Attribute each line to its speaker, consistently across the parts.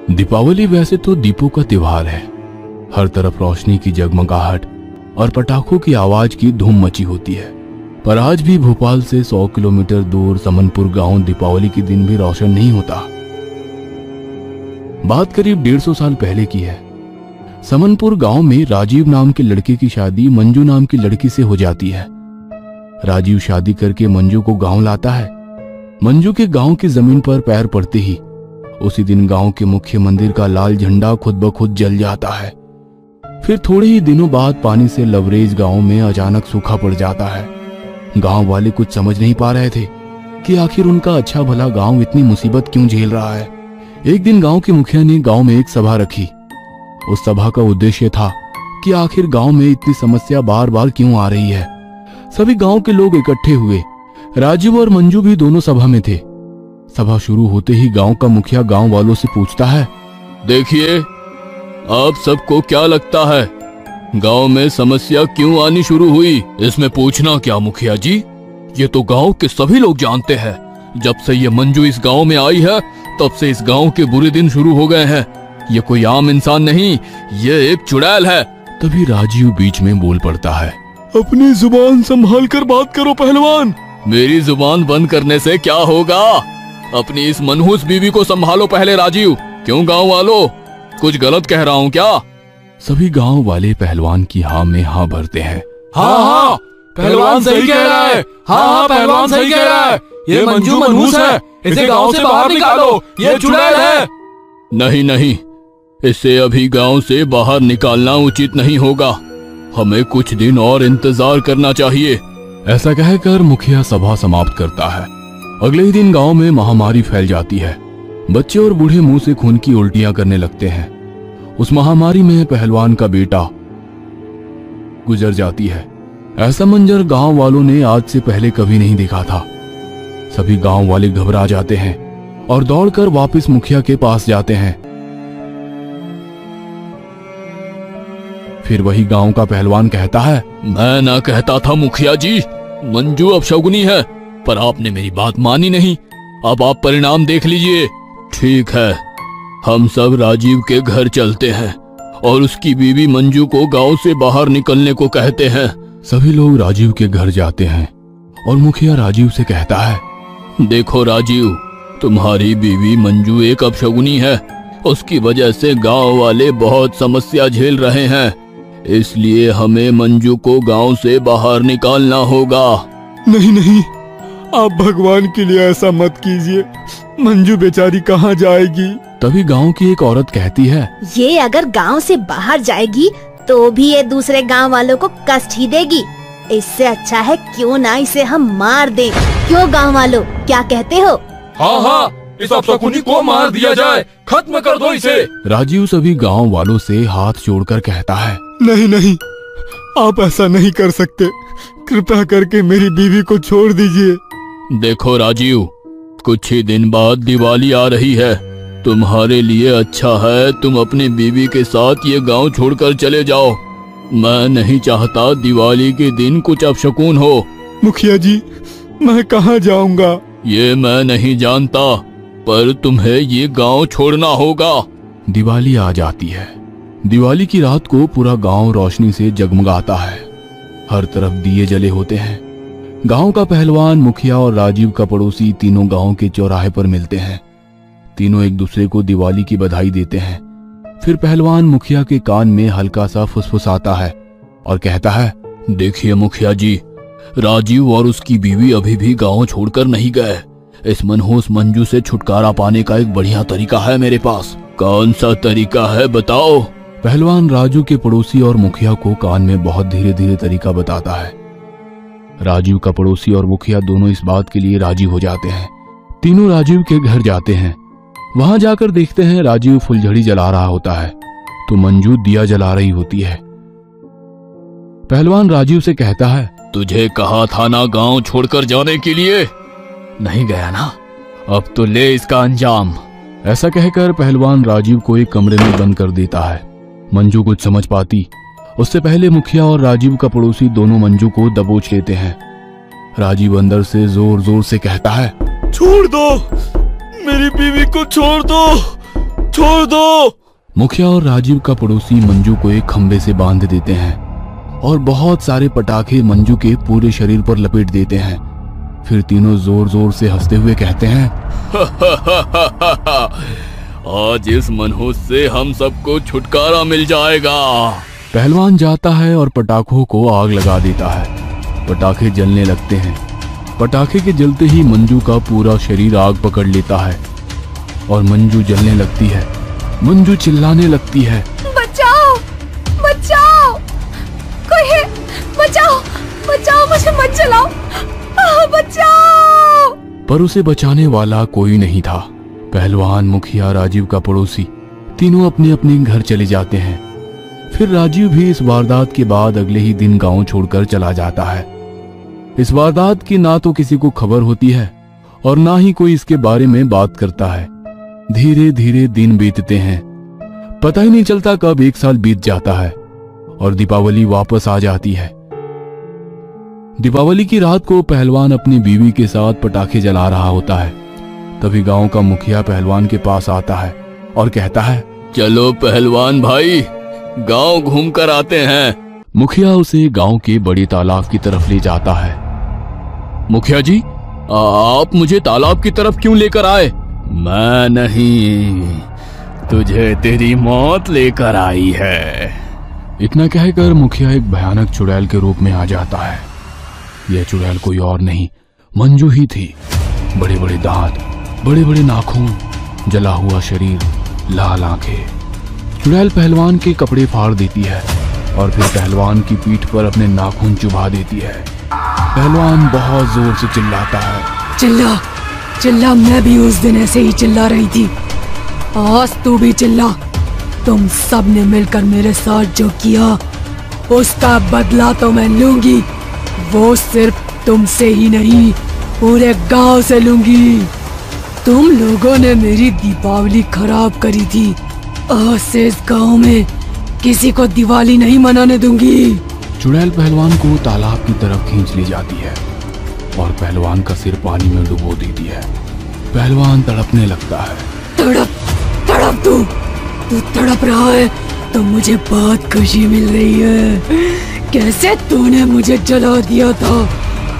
Speaker 1: दीपावली वैसे तो दीपों का त्योहार है। हर तरफ रोशनी की जगमगाहट और पटाखों की आवाज की धूम मची होती है। पर आज भी भोपाल से 100 किलोमीटर दूर समनपुर गांव दीपावली के दिन भी रोशन नहीं होता। बात करीब 150 साल पहले की है। समनपुर गांव में राजीव नाम के लड़के की शादी मंजू नाम की लड़की से हो जाती है। राजीव शादी करके मंजू को गांव लाता है। मंजू के गांव की जमीन पर पैर पड़ते ही उसी दिन गांव के मुख्य मंदिर का लाल झंडा खुद ब खुद जल जाता है। फिर थोड़े ही दिनों बाद पानी से लवरेज गांव में अचानक सूखा पड़ जाता है। गांव वाले कुछ समझ नहीं पा रहे थे कि आखिर उनका अच्छा भला गांव इतनी मुसीबत क्यों झेल रहा है। एक दिन गांव के मुखिया ने गांव में एक सभा रखी। उस सभा का उद्देश्य था कि आखिर गांव में इतनी समस्या बार बार क्यों आ रही है। सभी गांव के लोग इकट्ठे हुए। राजीव और मंजू भी दोनों सभा में थे। सभा शुरू होते ही गांव का मुखिया गांव वालों से पूछता है, देखिए आप सबको क्या लगता है गांव में समस्या क्यों आनी शुरू हुई? इसमें पूछना क्या मुखिया जी, ये तो गांव के सभी लोग जानते हैं। जब से ये मंजू इस गांव में आई है तब से इस गांव के बुरे दिन शुरू हो गए हैं। ये कोई आम इंसान नहीं, ये एक चुड़ैल है। तभी राजीव बीच में बोल पड़ता है, अपनी जुबान संभाल कर बात करो पहलवान। मेरी जुबान बंद करने से क्या होगा? अपनी इस मनहूस बीवी को संभालो पहले राजीव। क्यों गांव वालों, कुछ गलत कह रहा हूँ क्या? सभी गांव वाले पहलवान की हाँ में हाँ भरते हैं।
Speaker 2: हाँ, पहलवान सही कह रहा है। हाँ, पहलवान सही कह रहा है। ये मंजू मनहूस है, इसे गांव से बाहर निकालो, ये चुड़ैल है।
Speaker 1: नहीं, इसे अभी गांव से बाहर निकालना उचित नहीं होगा। हमें कुछ दिन और इंतजार करना चाहिए। ऐसा कहकर मुखिया सभा समाप्त करता है। अगले ही दिन गांव में महामारी फैल जाती है। बच्चे और बूढ़े मुंह से खून की उल्टियां करने लगते हैं। उस महामारी में पहलवान का बेटा गुजर जाती है। ऐसा मंजर गांव वालों ने आज से पहले कभी नहीं देखा था। सभी गांव वाले घबरा जाते हैं और दौड़कर वापस मुखिया के पास जाते हैं। फिर वही गांव का पहलवान कहता है, मैं ना कहता था मुखिया जी, मंजू अपशगुनी है, पर आपने मेरी बात मानी नहीं। अब आप परिणाम देख लीजिए। ठीक है, हम सब राजीव के घर चलते हैं और उसकी बीवी मंजू को गांव से बाहर निकलने को कहते हैं। सभी लोग राजीव के घर जाते हैं और मुखिया राजीव से कहता है, देखो राजीव, तुम्हारी बीवी मंजू एक अपशगुनी है। उसकी वजह से गांव वाले बहुत समस्या झेल रहे हैं। इसलिए हमें मंजू को गांव से बाहर निकालना होगा।
Speaker 2: नहीं, आप भगवान के लिए ऐसा मत कीजिए। मंजू बेचारी कहाँ जाएगी?
Speaker 1: तभी गांव की एक औरत कहती है,
Speaker 3: ये अगर गांव से बाहर जाएगी तो भी ये दूसरे गांव वालों को कष्ट ही देगी। इससे अच्छा है क्यों ना इसे हम मार दें। क्यों गांव वालों, क्या कहते हो?
Speaker 2: हाँ, इस अपशकुनी को मार दिया जाए, खत्म कर दो इसे।
Speaker 1: राजीव सभी गांव वालों से हाथ जोड़कर कहता है,
Speaker 2: नहीं, आप ऐसा नहीं कर सकते। कृपया करके मेरी बीवी को छोड़ दीजिए।
Speaker 1: देखो राजीव, कुछ ही दिन बाद दिवाली आ रही है। तुम्हारे लिए अच्छा है तुम अपनी बीवी के साथ ये गांव छोड़कर चले जाओ। मैं नहीं चाहता दिवाली के दिन कुछ अपशकुन हो।
Speaker 2: मुखिया जी, मैं कहाँ जाऊंगा?
Speaker 1: ये मैं नहीं जानता, पर तुम्हें ये गांव छोड़ना होगा। दिवाली आ जाती है। दिवाली की रात को पूरा गांव रोशनी से जगमगाता है। हर तरफ दिए जले होते हैं। गांव का पहलवान, मुखिया और राजीव का पड़ोसी तीनों गांव के चौराहे पर मिलते हैं। तीनों एक दूसरे को दिवाली की बधाई देते हैं। फिर पहलवान मुखिया के कान में हल्का सा फुसफुसाता है और कहता है, देखिए मुखिया जी, राजीव और उसकी बीवी अभी भी गांव छोड़कर नहीं गए। इस मनहूस मंजू से छुटकारा पाने का एक बढ़िया तरीका है मेरे पास। कौन सा तरीका है बताओ? पहलवान राजू के पड़ोसी और मुखिया को कान में बहुत धीरे धीरे तरीका बताता है। राजीव का पड़ोसी और मुखिया दोनों इस बात के लिए राजी हो जाते हैं। तीनों राजीव के घर जाते हैं। वहां जाकर देखते हैं राजीव फुलझड़ी जला रहा होता है तो मंजू दिया जला रही होती है। पहलवान राजीव से कहता है, तुझे कहा था ना गांव छोड़कर जाने के लिए? नहीं गया ना, अब तो ले इसका अंजाम। ऐसा कहकर पहलवान राजीव को एक कमरे में बंद कर देता है। मंजू कुछ समझ पाती उससे पहले मुखिया और राजीव का पड़ोसी दोनों मंजू को दबोच लेते हैं। राजीव अंदर से जोर जोर से कहता है,
Speaker 2: छोड़ दो, मेरी बीवी को छोड़ दो, छोड़ दो।
Speaker 1: मुखिया और राजीव का पड़ोसी मंजू को एक खंबे से बांध देते हैं और बहुत सारे पटाखे मंजू के पूरे शरीर पर लपेट देते हैं। फिर तीनों जोर जोर से हंसते हुए कहते हैं,
Speaker 2: आज इस मनहूस से हम सबको छुटकारा मिल जाएगा।
Speaker 1: पहलवान जाता है और पटाखों को आग लगा देता है। पटाखे जलने लगते हैं। पटाखे के जलते ही मंजू का पूरा शरीर आग पकड़ लेता है और मंजू जलने लगती है। मंजू चिल्लाने लगती है,
Speaker 3: बचाओ बचाओ, कोई है, बचाओ बचाओ, मुझे मत जलाओ, बचाओ।
Speaker 1: पर उसे बचाने वाला कोई नहीं था। पहलवान, मुखिया, राजीव का पड़ोसी तीनों अपने अपने घर चले जाते हैं। फिर राजीव भी इस वारदात के बाद अगले ही दिन गांव छोड़कर चला जाता है। इस वारदात की ना तो किसी को खबर होती है और ना ही कोई इसके बारे में बात करता है। धीरे धीरे दिन बीतते हैं। पता ही नहीं चलता कब 1 साल बीत जाता है और दीपावली वापस आ जाती है। दीपावली की रात को पहलवान अपनी बीवी के साथ पटाखे जला रहा होता है। तभी गांव का मुखिया पहलवान के पास आता है और कहता है,
Speaker 2: चलो पहलवान भाई, गांव घूम कर आते हैं।
Speaker 1: मुखिया उसे गांव के बड़े तालाब की तरफ ले जाता है।
Speaker 2: मुखिया जी, आप मुझे तालाब की तरफ क्यों लेकर आए? मैं नहीं, तुझे तेरी मौत लेकर आई है।
Speaker 1: इतना कहकर मुखिया एक भयानक चुड़ैल के रूप में आ जाता है। यह चुड़ैल कोई और नहीं, मंजू ही थी। बड़े बड़े दांत, बड़े बड़े नाखून, जला हुआ शरीर, लाल आंखें। चुड़ैल पहलवान के कपड़े फाड़ देती है और फिर पहलवान की पीठ पर अपने नाखून चुभा देती है। पहलवान बहुत जोर से चिल्लाता है,
Speaker 4: चिल्ला चिल्ला, मैं भी उस दिन ऐसे ही चिल्ला रही थी, आज तू भी चिल्ला। तुम सब ने मिलकर मेरे साथ जो किया उसका बदला तो मैं लूंगी। वो सिर्फ तुमसे ही नहीं, पूरे गांव से लूंगी। तुम लोगों ने मेरी दीपावली खराब करी थी, आज से इस गांव में किसी को दिवाली नहीं मनाने दूंगी।
Speaker 1: चुड़ैल पहलवान को तालाब की तरफ खींच ले जाती है और पहलवान का सिर पानी में डुबो देती है। पहलवान तड़पने लगता है।
Speaker 4: तड़प तड़प, तू तड़प रहा है तो मुझे बहुत खुशी मिल रही है। कैसे तूने मुझे जला दिया था,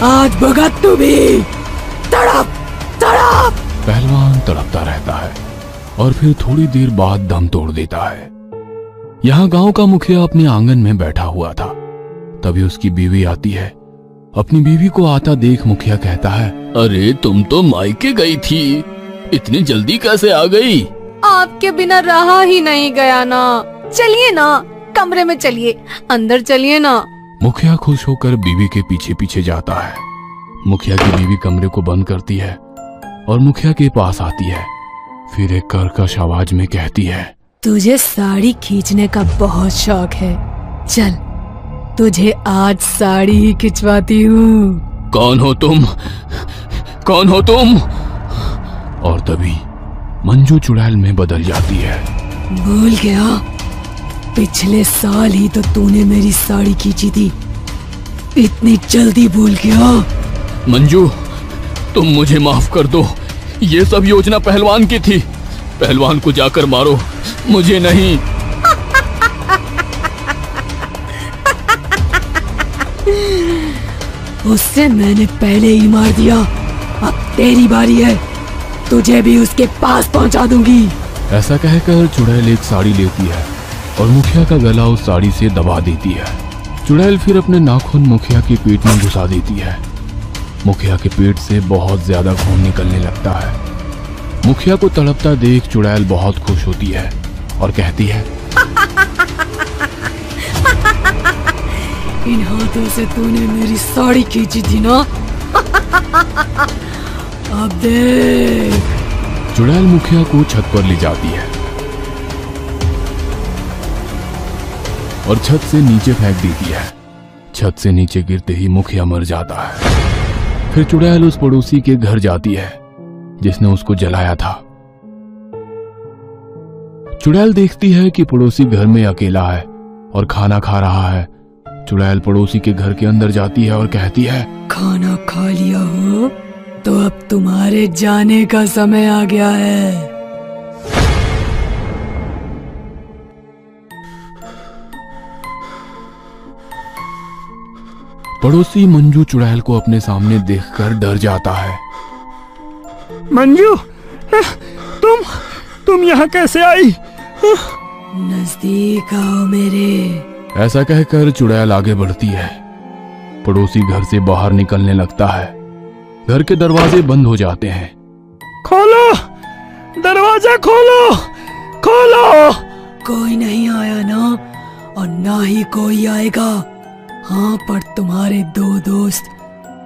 Speaker 4: आज भगत तू भी। तड़प तड़प।
Speaker 1: पहलवान तड़पता रहता है और फिर थोड़ी देर बाद दम तोड़ देता है। यहाँ गांव का मुखिया अपने आंगन में बैठा हुआ था। तभी उसकी बीवी आती है। अपनी बीवी को आता देख मुखिया कहता है,
Speaker 2: अरे तुम तो मायके गई थी, इतनी जल्दी कैसे आ गई?
Speaker 3: आपके बिना रहा ही नहीं गया ना। चलिए ना, कमरे में चलिए, अंदर चलिए ना।
Speaker 1: मुखिया खुश होकर बीवी के पीछे पीछे जाता है। मुखिया की बीवी कमरे को बंद करती है और मुखिया के पास आती है। फिर एक कर्कश आवाज में कहती है,
Speaker 4: तुझे साड़ी खींचने का बहुत शौक है, चल तुझे आज साड़ी ही खिंचवाती हूँ।
Speaker 2: कौन हो तुम? कौन हो तुम?
Speaker 1: और तभी मंजू चुड़ैल में बदल जाती है।
Speaker 4: भूल गया, पिछले साल ही तो तूने मेरी साड़ी खींची थी, इतनी जल्दी भूल गया?
Speaker 2: मंजू, तुम मुझे माफ कर दो, ये सब योजना पहलवान की थी। पहलवान को जाकर मारो, मुझे नहीं।
Speaker 4: उससे मैंने पहले ही मार दिया, अब तेरी बारी है, तुझे भी उसके पास पहुंचा दूंगी।
Speaker 1: ऐसा कहकर चुड़ैल एक साड़ी लेती है और मुखिया का गला उस साड़ी से दबा देती है। चुड़ैल फिर अपने नाखून मुखिया के पेट में घुसा देती है। मुखिया के पेट से बहुत ज्यादा खून निकलने लगता है। मुखिया को तड़पता देख चुड़ैल बहुत खुश होती है और कहती है,
Speaker 4: इन हाथों से तूने मेरी साड़ी खींची थी ना, अब देख।
Speaker 1: चुड़ैल मुखिया को छत पर ले जाती है और छत से नीचे फेंक देती है। छत से नीचे गिरते ही मुखिया मर जाता है। फिर चुड़ैल उस पड़ोसी के घर जाती है जिसने उसको जलाया था। चुड़ैल देखती है कि पड़ोसी घर में अकेला है और खाना खा रहा है। चुड़ैल पड़ोसी के घर के अंदर जाती है और कहती है,
Speaker 4: खाना खा लिया हो तो अब तुम्हारे जाने का समय आ गया है।
Speaker 1: पड़ोसी मंजू चुड़ैल को अपने सामने देखकर डर जाता है।
Speaker 2: मंजू, तुम यहाँ कैसे आई?
Speaker 4: नजदीक आओ मेरे।
Speaker 1: ऐसा कहकर चुड़ैल आगे बढ़ती है। पड़ोसी घर से बाहर निकलने लगता है। घर के दरवाजे बंद हो जाते हैं।
Speaker 2: खोलो, दरवाजा खोलो, खोलो।
Speaker 4: कोई नहीं आया ना, और ना ही कोई आएगा। हाँ, पर तुम्हारे दो दोस्त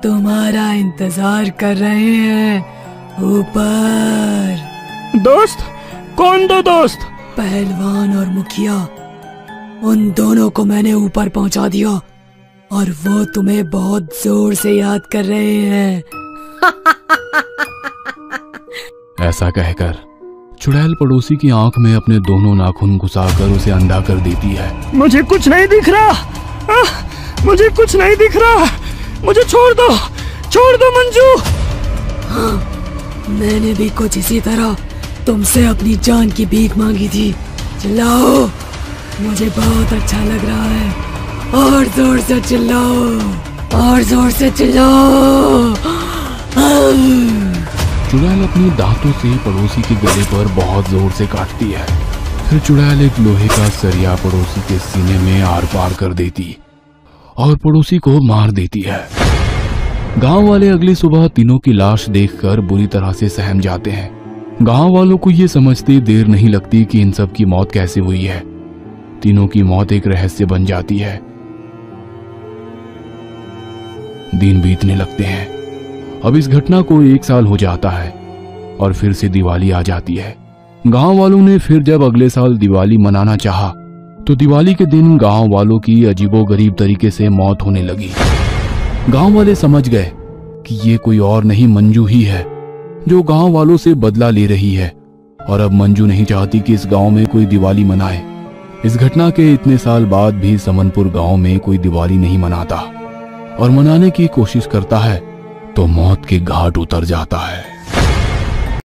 Speaker 4: तुम्हारा इंतजार कर रहे हैं ऊपर।
Speaker 2: दोस्त? कौन दो दोस्त?
Speaker 4: पहलवान और मुखिया, उन दोनों को मैंने ऊपर पहुंचा दिया और वो तुम्हें बहुत जोर से याद कर रहे हैं।
Speaker 1: ऐसा कहकर चुड़ैल पड़ोसी की आंख में अपने दोनों नाखून घुसाकर उसे अंधा कर देती है।
Speaker 2: मुझे कुछ नहीं दिख रहा, मुझे कुछ नहीं दिख रहा, मुझे छोड़ दो मंजू।
Speaker 4: हाँ, मैंने भी कुछ इसी तरह तुमसे अपनी जान की भीख मांगी थी। चिल्लाओ, मुझे बहुत अच्छा लग रहा है। और जोर से चिल्लाओ, और जोर से चिल्लाओ।
Speaker 1: चुड़ैल अपनी दांतों से पड़ोसी के गले पर बहुत जोर से काटती है। फिर चुड़ैल एक लोहे का सरिया पड़ोसी के सीने में आर पार कर देती और पड़ोसी को मार देती है। गांव वाले अगली सुबह तीनों की लाश देखकर बुरी तरह से सहम जाते हैं। गांव वालों को ये समझते देर नहीं लगती कि इन सब की मौत कैसे हुई है। तीनों की मौत एक रहस्य बन जाती है। दिन बीतने लगते हैं। अब इस घटना को 1 साल हो जाता है और फिर से दिवाली आ जाती है। गांव वालों ने फिर जब अगले साल दिवाली मनाना चाहा तो दिवाली के दिन गांव वालों की अजीबोगरीब तरीके से मौत होने लगी। गांव वाले समझ गए कि ये कोई और नहीं, मंजू ही है जो गांव वालों से बदला ले रही है। और अब मंजू नहीं चाहती कि इस गांव में कोई दिवाली मनाए। इस घटना के इतने साल बाद भी समनपुर गांव में कोई दिवाली नहीं मनाता और मनाने की कोशिश करता है तो मौत के घाट उतर जाता है।